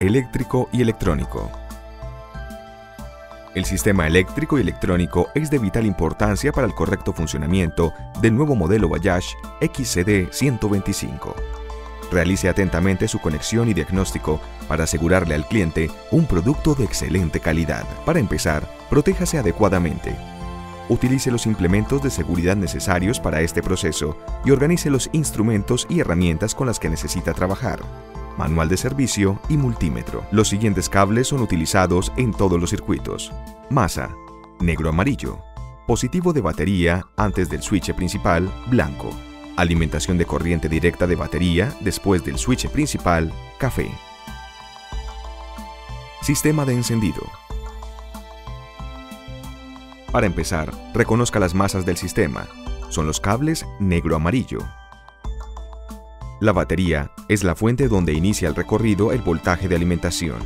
eléctrico y electrónico. El sistema eléctrico y electrónico es de vital importancia para el correcto funcionamiento del nuevo modelo Bayash XCD 125. Realice atentamente su conexión y diagnóstico para asegurarle al cliente un producto de excelente calidad. Para empezar, protéjase adecuadamente. Utilice los implementos de seguridad necesarios para este proceso y organice los instrumentos y herramientas con las que necesita trabajar. Manual de servicio y multímetro. Los siguientes cables son utilizados en todos los circuitos. Masa, negro-amarillo. Positivo de batería antes del switch principal, blanco. Alimentación de corriente directa de batería después del switch principal, café. Sistema de encendido. Para empezar, reconozca las masas del sistema. Son los cables negro-amarillo. La batería es la fuente donde inicia el recorrido el voltaje de alimentación.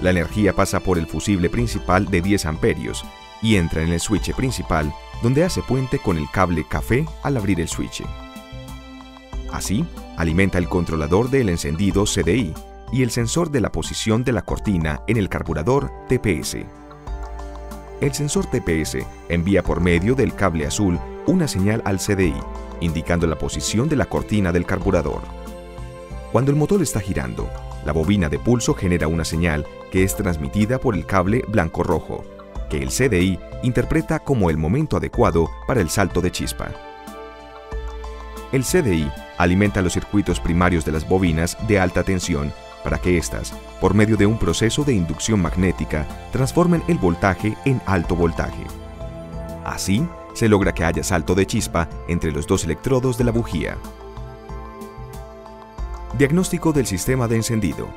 La energía pasa por el fusible principal de 10 amperios y entra en el switch principal, donde hace puente con el cable café al abrir el switch. Así, alimenta el controlador del encendido CDI y el sensor de la posición de la cortina en el carburador TPS. El sensor TPS envía por medio del cable azul una señal al CDI, indicando la posición de la cortina del carburador. Cuando el motor está girando, la bobina de pulso genera una señal que es transmitida por el cable blanco-rojo, que el CDI interpreta como el momento adecuado para el salto de chispa. El CDI alimenta los circuitos primarios de las bobinas de alta tensión para que éstas, por medio de un proceso de inducción magnética, transformen el voltaje en alto voltaje. Así, se logra que haya salto de chispa entre los dos electrodos de la bujía. Diagnóstico del sistema de encendido.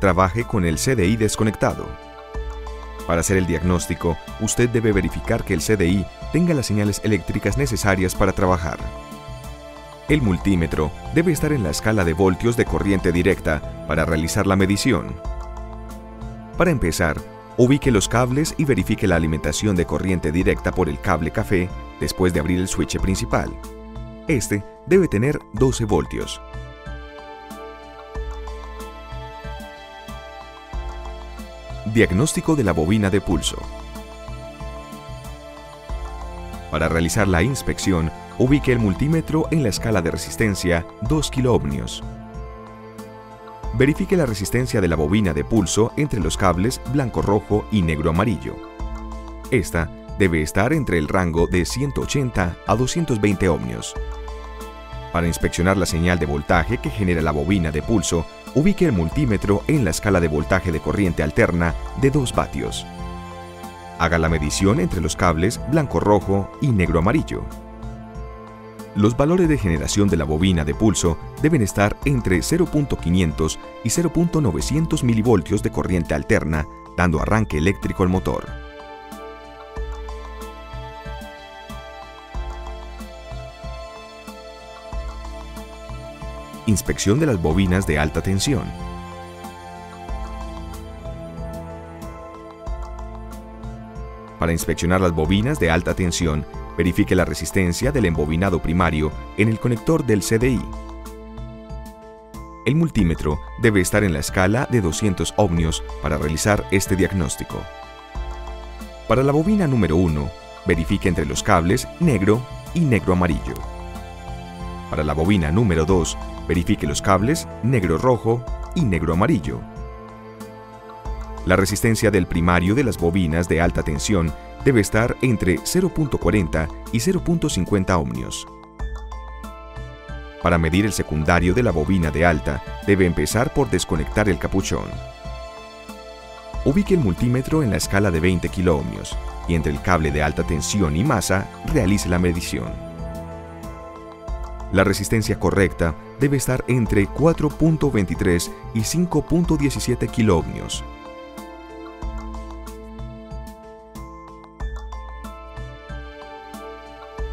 Trabaje con el CDI desconectado. Para hacer el diagnóstico, usted debe verificar que el CDI tenga las señales eléctricas necesarias para trabajar. El multímetro debe estar en la escala de voltios de corriente directa para realizar la medición. Para empezar, ubique los cables y verifique la alimentación de corriente directa por el cable café después de abrir el switch principal. Este debe tener 12 voltios. Diagnóstico de la bobina de pulso. Para realizar la inspección, ubique el multímetro en la escala de resistencia 2 kiloohmios. Verifique la resistencia de la bobina de pulso entre los cables blanco-rojo y negro-amarillo. Esta debe estar entre el rango de 180 a 220 ohmios. Para inspeccionar la señal de voltaje que genera la bobina de pulso, ubique el multímetro en la escala de voltaje de corriente alterna de 2 vatios. Haga la medición entre los cables blanco-rojo y negro-amarillo. Los valores de generación de la bobina de pulso deben estar entre 0.500 y 0.900 milivoltios de corriente alterna, dando arranque eléctrico al motor. Inspección de las bobinas de alta tensión. Para inspeccionar las bobinas de alta tensión, verifique la resistencia del embobinado primario en el conector del CDI. El multímetro debe estar en la escala de 200 ohmios para realizar este diagnóstico. Para la bobina número 1, verifique entre los cables negro y negro-amarillo. Para la bobina número 2, verifique los cables negro-rojo y negro-amarillo. La resistencia del primario de las bobinas de alta tensión debe estar entre 0.40 y 0.50 ohmios. Para medir el secundario de la bobina de alta, debe empezar por desconectar el capuchón. Ubique el multímetro en la escala de 20 kiloohmios y entre el cable de alta tensión y masa realice la medición. La resistencia correcta debe estar entre 4.23 y 5.17 kiloohmios.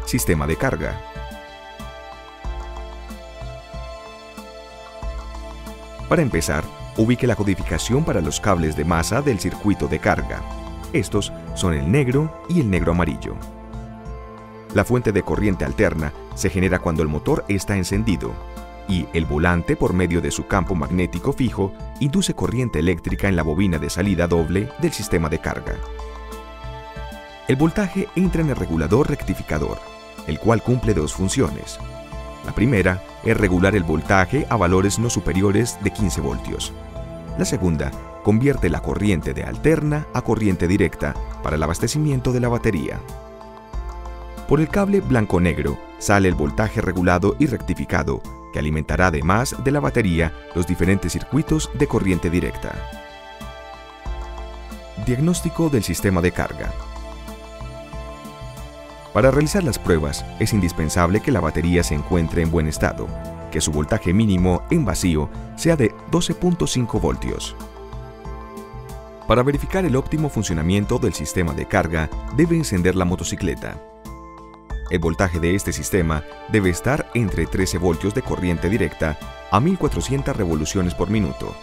Sistema de carga. Para empezar, ubique la codificación para los cables de masa del circuito de carga. Estos son el negro y el negro-amarillo. La fuente de corriente alterna se genera cuando el motor está encendido. y el volante, por medio de su campo magnético fijo, induce corriente eléctrica en la bobina de salida doble del sistema de carga. El voltaje entra en el regulador rectificador, el cual cumple dos funciones. La primera es regular el voltaje a valores no superiores de 15 voltios. La segunda convierte la corriente de alterna a corriente directa para el abastecimiento de la batería. Por el cable blanco-negro sale el voltaje regulado y rectificado, que alimentará además de la batería los diferentes circuitos de corriente directa. Diagnóstico del sistema de carga. Para realizar las pruebas es indispensable que la batería se encuentre en buen estado, que su voltaje mínimo en vacío sea de 12.5 voltios. Para verificar el óptimo funcionamiento del sistema de carga, debe encender la motocicleta. El voltaje de este sistema debe estar entre 13 voltios de corriente directa a 1400 revoluciones por minuto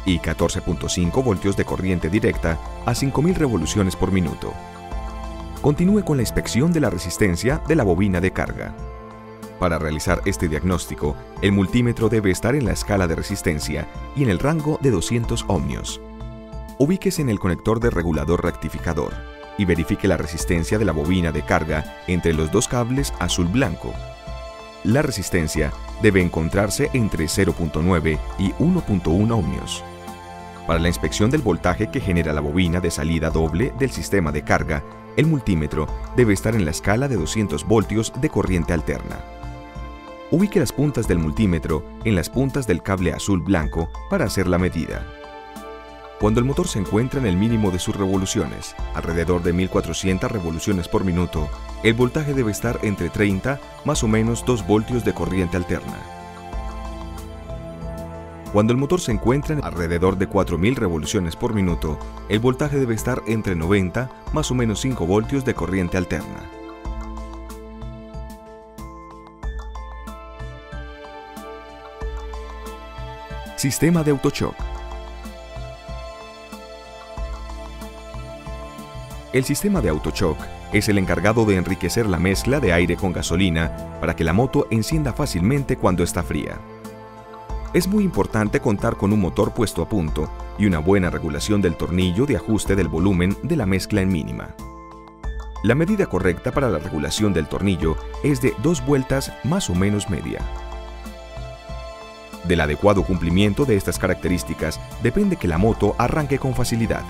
y 14.5 voltios de corriente directa a 5000 revoluciones por minuto. Continúe con la inspección de la resistencia de la bobina de carga. Para realizar este diagnóstico, el multímetro debe estar en la escala de resistencia y en el rango de 200 ohmios. Ubíquese en el conector de regulador rectificador y verifique la resistencia de la bobina de carga entre los dos cables azul-blanco. La resistencia debe encontrarse entre 0.9 y 1.1 ohmios. Para la inspección del voltaje que genera la bobina de salida doble del sistema de carga, el multímetro debe estar en la escala de 200 voltios de corriente alterna. Ubique las puntas del multímetro en las puntas del cable azul-blanco para hacer la medida. Cuando el motor se encuentra en el mínimo de sus revoluciones, alrededor de 1400 revoluciones por minuto, el voltaje debe estar entre 30 más o menos 2 voltios de corriente alterna. Cuando el motor se encuentra en alrededor de 4000 revoluciones por minuto, el voltaje debe estar entre 90 más o menos 5 voltios de corriente alterna. Sistema de autoshock. El sistema de autoshock es el encargado de enriquecer la mezcla de aire con gasolina para que la moto encienda fácilmente cuando está fría. Es muy importante contar con un motor puesto a punto y una buena regulación del tornillo de ajuste del volumen de la mezcla en mínima. La medida correcta para la regulación del tornillo es de 2 vueltas más o menos media. Del adecuado cumplimiento de estas características depende que la moto arranque con facilidad.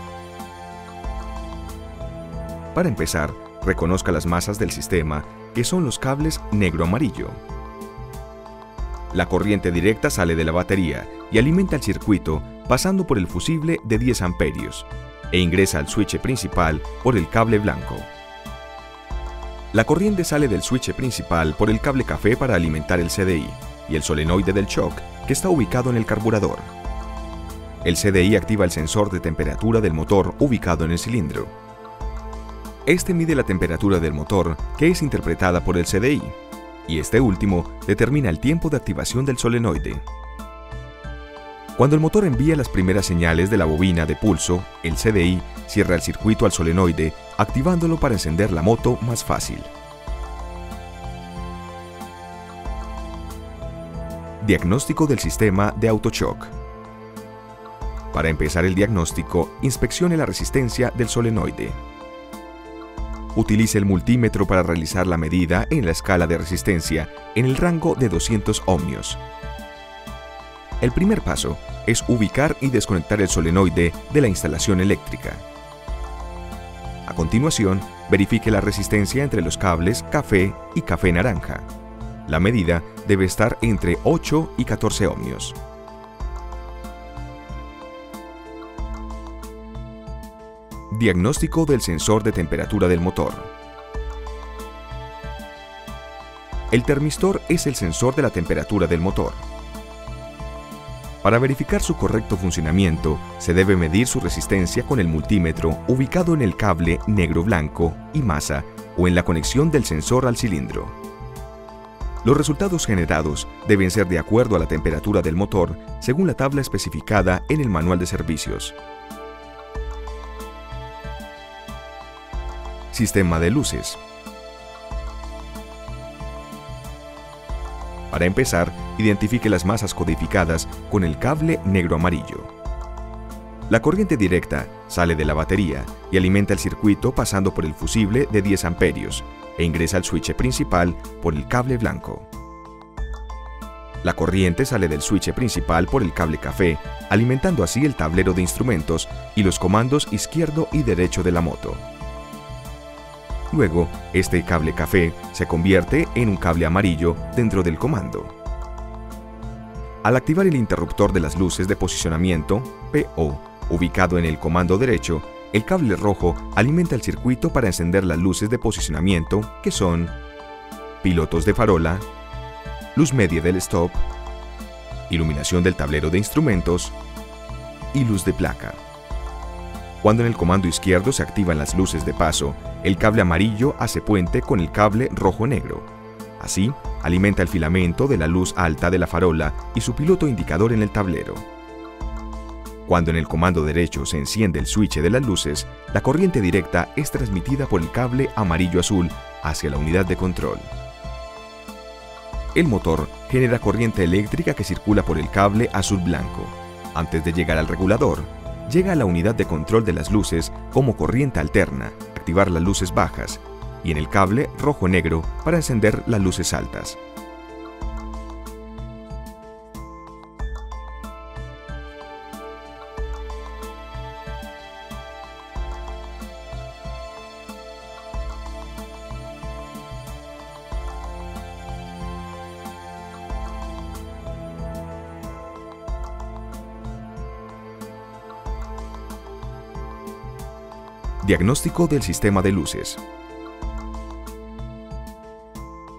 Para empezar, reconozca las masas del sistema, que son los cables negro-amarillo. La corriente directa sale de la batería y alimenta el circuito pasando por el fusible de 10 amperios e ingresa al switch principal por el cable blanco. La corriente sale del switch principal por el cable café para alimentar el CDI y el solenoide del shock, que está ubicado en el carburador. El CDI activa el sensor de temperatura del motor ubicado en el cilindro. Este mide la temperatura del motor, que es interpretada por el CDI, y este último determina el tiempo de activación del solenoide. Cuando el motor envía las primeras señales de la bobina de pulso, el CDI cierra el circuito al solenoide, activándolo para encender la moto más fácil. Diagnóstico del sistema de autoshock. Para empezar el diagnóstico, inspeccione la resistencia del solenoide. Utilice el multímetro para realizar la medida en la escala de resistencia en el rango de 200 ohmios. El primer paso es ubicar y desconectar el solenoide de la instalación eléctrica. A continuación, verifique la resistencia entre los cables café y café naranja. La medida debe estar entre 8 y 14 ohmios. Diagnóstico del sensor de temperatura del motor. El termistor es el sensor de la temperatura del motor. Para verificar su correcto funcionamiento, se debe medir su resistencia con el multímetro ubicado en el cable negro-blanco y masa o en la conexión del sensor al cilindro. Los resultados generados deben ser de acuerdo a la temperatura del motor según la tabla especificada en el manual de servicios. Sistema de luces. Para empezar, identifique las masas codificadas con el cable negro-amarillo. La corriente directa sale de la batería y alimenta el circuito pasando por el fusible de 10 amperios e ingresa al switch principal por el cable blanco. La corriente sale del switch principal por el cable café, alimentando así el tablero de instrumentos y los comandos izquierdo y derecho de la moto. Luego, este cable café se convierte en un cable amarillo dentro del comando. Al activar el interruptor de las luces de posicionamiento, PO, ubicado en el comando derecho, el cable rojo alimenta el circuito para encender las luces de posicionamiento, que son pilotos de farola, luz media del stop, iluminación del tablero de instrumentos y luz de placa. Cuando en el comando izquierdo se activan las luces de paso, el cable amarillo hace puente con el cable rojo-negro. Así, alimenta el filamento de la luz alta de la farola y su piloto indicador en el tablero. Cuando en el comando derecho se enciende el switch de las luces, la corriente directa es transmitida por el cable amarillo-azul hacia la unidad de control. El motor genera corriente eléctrica que circula por el cable azul-blanco. Antes de llegar al regulador, llega a la unidad de control de las luces como corriente alterna, activar las luces bajas, y en el cable rojo-negro para encender las luces altas. Diagnóstico del sistema de luces.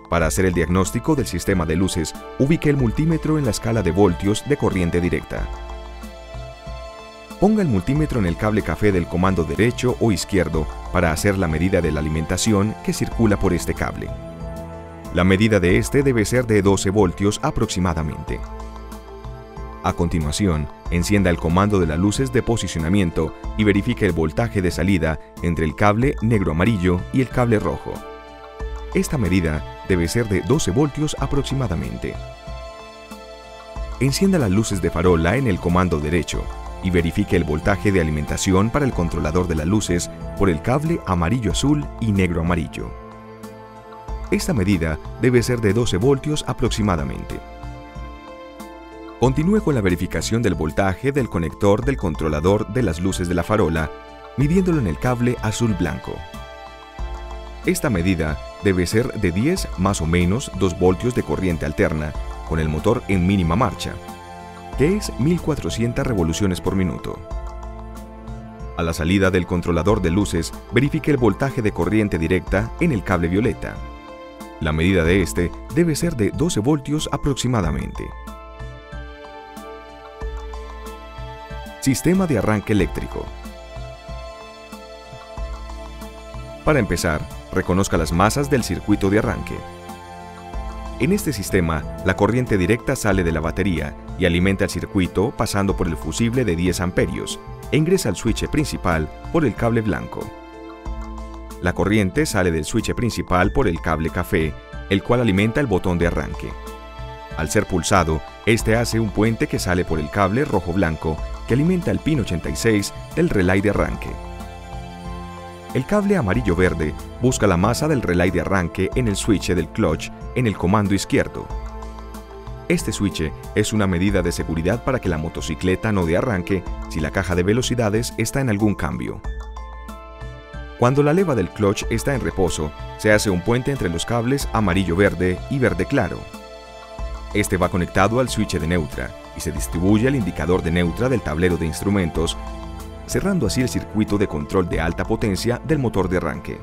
Para hacer el diagnóstico del sistema de luces, ubique el multímetro en la escala de voltios de corriente directa. Ponga el multímetro en el cable café del comando derecho o izquierdo para hacer la medida de la alimentación que circula por este cable. La medida de este debe ser de 12 voltios aproximadamente. A continuación, encienda el comando de las luces de posicionamiento y verifique el voltaje de salida entre el cable negro-amarillo y el cable rojo. Esta medida debe ser de 12 voltios aproximadamente. Encienda las luces de farola en el comando derecho y verifique el voltaje de alimentación para el controlador de las luces por el cable amarillo-azul y negro-amarillo. Esta medida debe ser de 12 voltios aproximadamente. Continúe con la verificación del voltaje del conector del controlador de las luces de la farola, midiéndolo en el cable azul-blanco. Esta medida debe ser de 10 más o menos 2 voltios de corriente alterna, con el motor en mínima marcha, que es 1400 revoluciones por minuto. A la salida del controlador de luces, verifique el voltaje de corriente directa en el cable violeta. La medida de este debe ser de 12 voltios aproximadamente. Sistema de arranque eléctrico. Para empezar, reconozca las masas del circuito de arranque. En este sistema, la corriente directa sale de la batería y alimenta el circuito pasando por el fusible de 10 amperios e ingresa al switch principal por el cable blanco. La corriente sale del switch principal por el cable café, el cual alimenta el botón de arranque. Al ser pulsado, este hace un puente que sale por el cable rojo-blanco que alimenta el pin 86 del relay de arranque. El cable amarillo-verde busca la masa del relay de arranque en el switch del clutch en el comando izquierdo. Este switch es una medida de seguridad para que la motocicleta no dé arranque si la caja de velocidades está en algún cambio. Cuando la leva del clutch está en reposo, se hace un puente entre los cables amarillo-verde y verde claro. Este va conectado al switch de neutra y se distribuye el indicador de neutra del tablero de instrumentos, cerrando así el circuito de control de alta potencia del motor de arranque.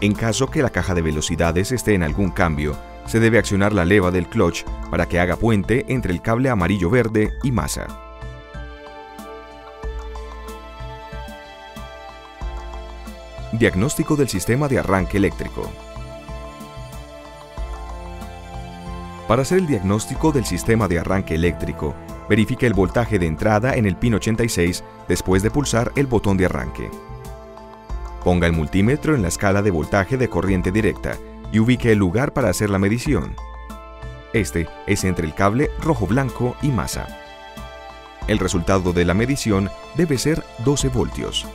En caso que la caja de velocidades esté en algún cambio, se debe accionar la leva del clutch para que haga puente entre el cable amarillo-verde y masa. Diagnóstico del sistema de arranque eléctrico. Para hacer el diagnóstico del sistema de arranque eléctrico, verifique el voltaje de entrada en el pin 86 después de pulsar el botón de arranque. Ponga el multímetro en la escala de voltaje de corriente directa y ubique el lugar para hacer la medición. Este es entre el cable rojo-blanco y masa. El resultado de la medición debe ser 12 voltios.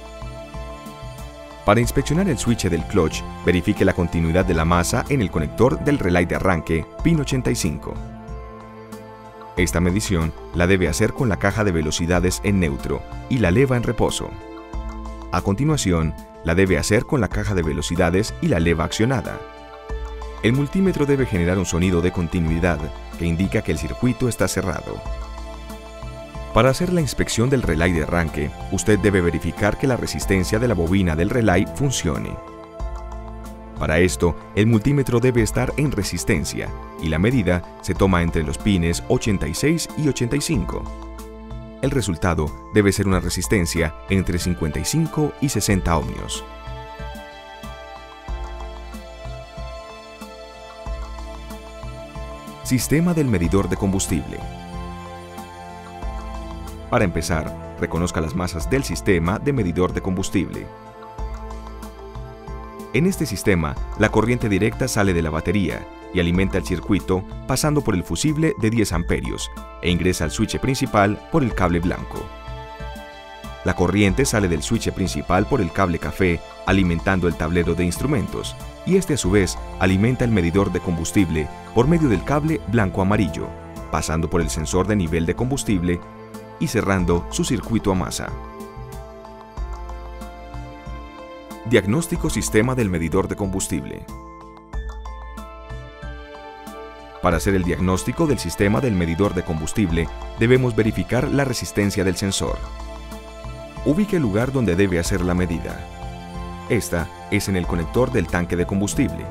Para inspeccionar el switch del clutch, verifique la continuidad de la masa en el conector del relay de arranque pin 85. Esta medición la debe hacer con la caja de velocidades en neutro y la leva en reposo. A continuación, la debe hacer con la caja de velocidades y la leva accionada. El multímetro debe generar un sonido de continuidad que indica que el circuito está cerrado. Para hacer la inspección del relay de arranque, usted debe verificar que la resistencia de la bobina del relay funcione. Para esto, el multímetro debe estar en resistencia y la medida se toma entre los pines 86 y 85. El resultado debe ser una resistencia entre 55 y 60 ohmios. Sistema del medidor de combustible. Para empezar, reconozca las masas del sistema de medidor de combustible. En este sistema, la corriente directa sale de la batería y alimenta el circuito pasando por el fusible de 10 amperios e ingresa al switch principal por el cable blanco. La corriente sale del switch principal por el cable café alimentando el tablero de instrumentos y este a su vez alimenta el medidor de combustible por medio del cable blanco-amarillo, pasando por el sensor de nivel de combustible y cerrando su circuito a masa. Diagnóstico sistema del medidor de combustible. Para hacer el diagnóstico del sistema del medidor de combustible, debemos verificar la resistencia del sensor. Ubique el lugar donde debe hacer la medida. Esta es en el conector del tanque de combustible.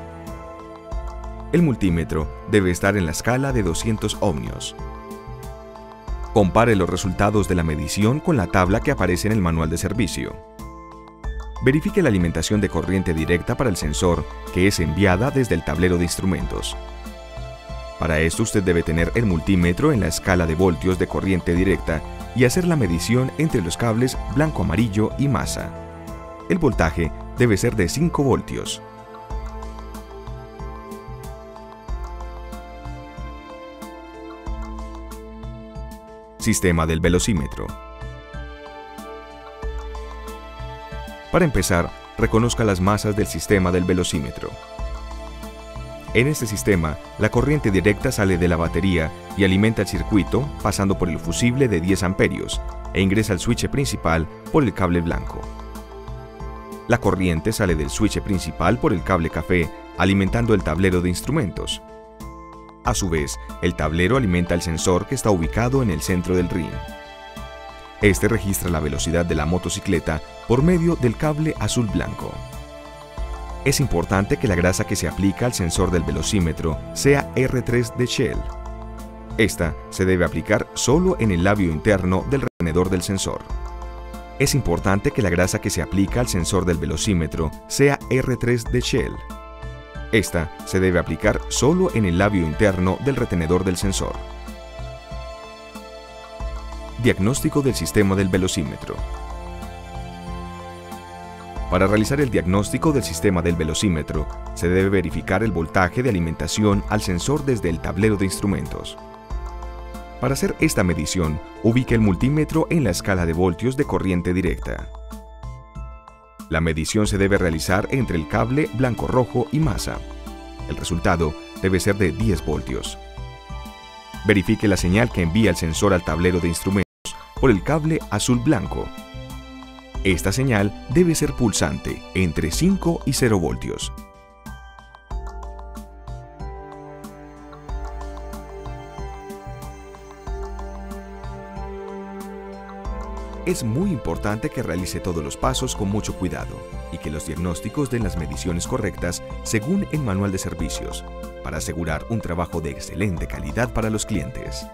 El multímetro debe estar en la escala de 200 ohmios. Compare los resultados de la medición con la tabla que aparece en el manual de servicio. Verifique la alimentación de corriente directa para el sensor que es enviada desde el tablero de instrumentos. Para esto usted debe tener el multímetro en la escala de voltios de corriente directa y hacer la medición entre los cables blanco-amarillo y masa. El voltaje debe ser de 5 voltios. Sistema del velocímetro. Para empezar, reconozca las masas del sistema del velocímetro. En este sistema, la corriente directa sale de la batería y alimenta el circuito pasando por el fusible de 10 amperios e ingresa al switch principal por el cable blanco. La corriente sale del switch principal por el cable café alimentando el tablero de instrumentos. A su vez, el tablero alimenta el sensor que está ubicado en el centro del ring. Este registra la velocidad de la motocicleta por medio del cable azul-blanco. Es importante que la grasa que se aplica al sensor del velocímetro sea R3 de Shell. Esta se debe aplicar solo en el labio interno del retenedor del sensor. Es importante que la grasa que se aplica al sensor del velocímetro sea R3 de Shell. Esta se debe aplicar solo en el labio interno del retenedor del sensor. Diagnóstico del sistema del velocímetro. Para realizar el diagnóstico del sistema del velocímetro, se debe verificar el voltaje de alimentación al sensor desde el tablero de instrumentos. Para hacer esta medición, ubique el multímetro en la escala de voltios de corriente directa. La medición se debe realizar entre el cable blanco-rojo y masa. El resultado debe ser de 10 voltios. Verifique la señal que envía el sensor al tablero de instrumentos por el cable azul-blanco. Esta señal debe ser pulsante entre 5 y 0 voltios. Es muy importante que realice todos los pasos con mucho cuidado y que los diagnósticos den las mediciones correctas según el manual de servicios, para asegurar un trabajo de excelente calidad para los clientes.